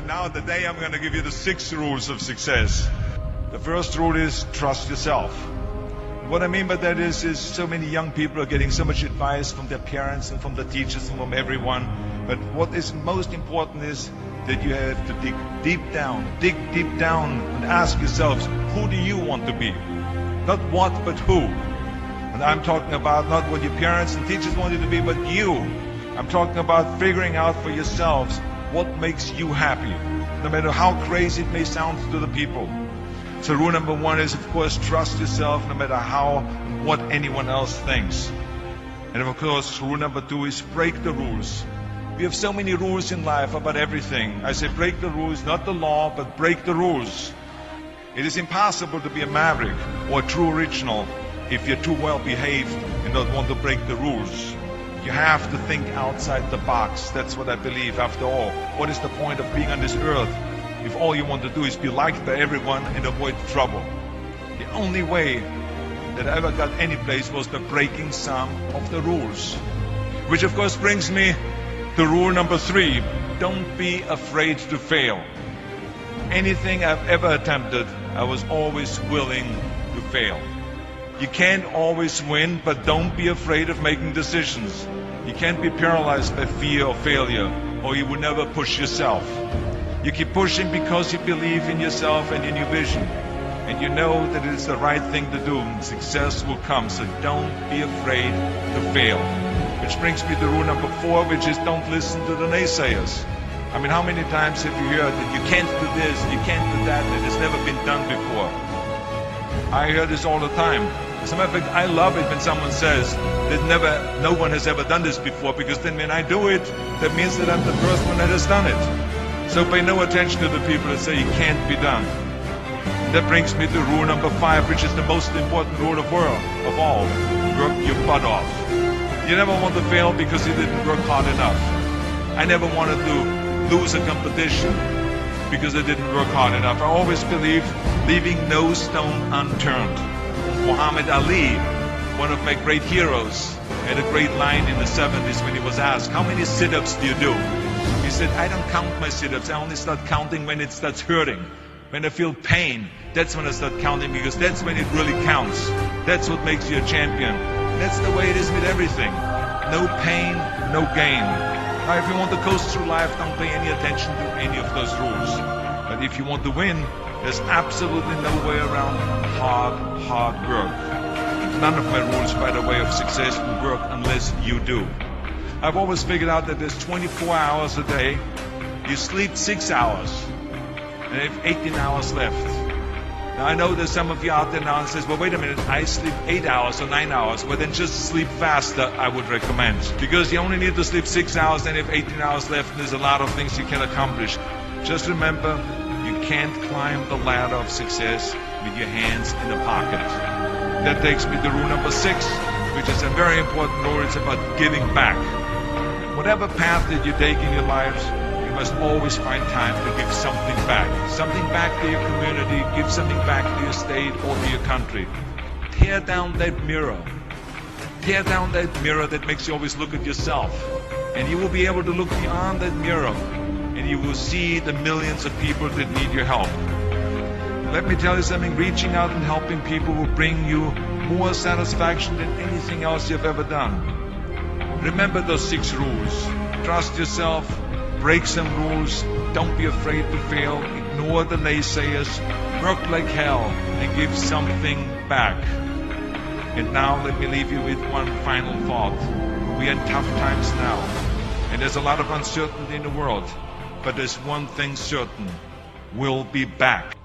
Now today I'm going to give you the 6 rules of success. The first rule is trust yourself. What I mean by that is so many young people are getting so much advice from their parents and from the teachers and from everyone. But what is most important is that you have to dig deep down and ask yourselves, who do you want to be? Not what, but who. And I'm talking about not what your parents and teachers want you to be, but you. I'm talking about figuring out for yourselves what makes you happy, no matter how crazy it may sound to the people. So rule number 1 is, of course, trust yourself no matter how and what anyone else thinks. And of course, rule number 2 is break the rules. We have so many rules in life about everything. I say break the rules, not the law, but break the rules. It is impossible to be a maverick or a true original if you're too well behaved and don't want to break the rules. You have to think outside the box. That's what I believe. After all, what is the point of being on this earth if all you want to do is be liked by everyone and avoid trouble? The only way that I ever got any place was by breaking some of the rules. Which of course brings me to rule number 3. Don't be afraid to fail. Anything I've ever attempted, I was always willing to fail. You can't always win, but don't be afraid of making decisions. You can't be paralyzed by fear of failure, or you will never push yourself. You keep pushing because you believe in yourself and in your vision. And you know that it is the right thing to do, and success will come. So don't be afraid to fail. Which brings me to rule number 4, which is don't listen to the naysayers. I mean, how many times have you heard that you can't do this, you can't do that, and it's never been done before? I hear this all the time. As a matter of fact, I love it when someone says that no one has ever done this before, because then when I do it, that means that I'm the first one that has done it. So pay no attention to the people that say it can't be done. That brings me to rule number 5, which is the most important rule of all. Work your butt off. You never want to fail because you didn't work hard enough. I never wanted to lose a competition because I didn't work hard enough. I always believed leaving no stone unturned. Muhammad Ali, one of my great heroes, had a great line in the 70s when he was asked, how many sit-ups do you do? He said, I don't count my sit-ups. I only start counting when it starts hurting. When I feel pain, that's when I start counting, because that's when it really counts. That's what makes you a champion. That's the way it is with everything. No pain, no gain. Now, if you want to coast through life, don't pay any attention to any of those rules. But if you want to win, there's absolutely no way around hard work. None of my rules, by the way, of success will work unless you do. I've always figured out that there's 24 hours a day. You sleep 6 hours, and you have 18 hours left. Now, I know there's some of you out there now and says, well, wait a minute, I sleep 8 hours or 9 hours. Well, then just sleep faster, I would recommend. Because you only need to sleep 6 hours, and you have 18 hours left, and there's a lot of things you can accomplish. Just remember, you can't climb the ladder of success with your hands in the pocket. That takes me to rule number 6, which is a very important rule. It's about giving back. Whatever path that you take in your lives, you must always find time to give something back. Something back to your community, give something back to your state or to your country. Tear down that mirror. Tear down that mirror that makes you always look at yourself. And you will be able to look beyond that mirror, and you will see the millions of people that need your help. Let me tell you something, reaching out and helping people will bring you more satisfaction than anything else you've ever done. Remember those 6 rules. Trust yourself, break some rules, don't be afraid to fail, ignore the naysayers, work like hell, and give something back. And now let me leave you with one final thought. We are in tough times now, and there's a lot of uncertainty in the world, but there's one thing certain, we'll be back.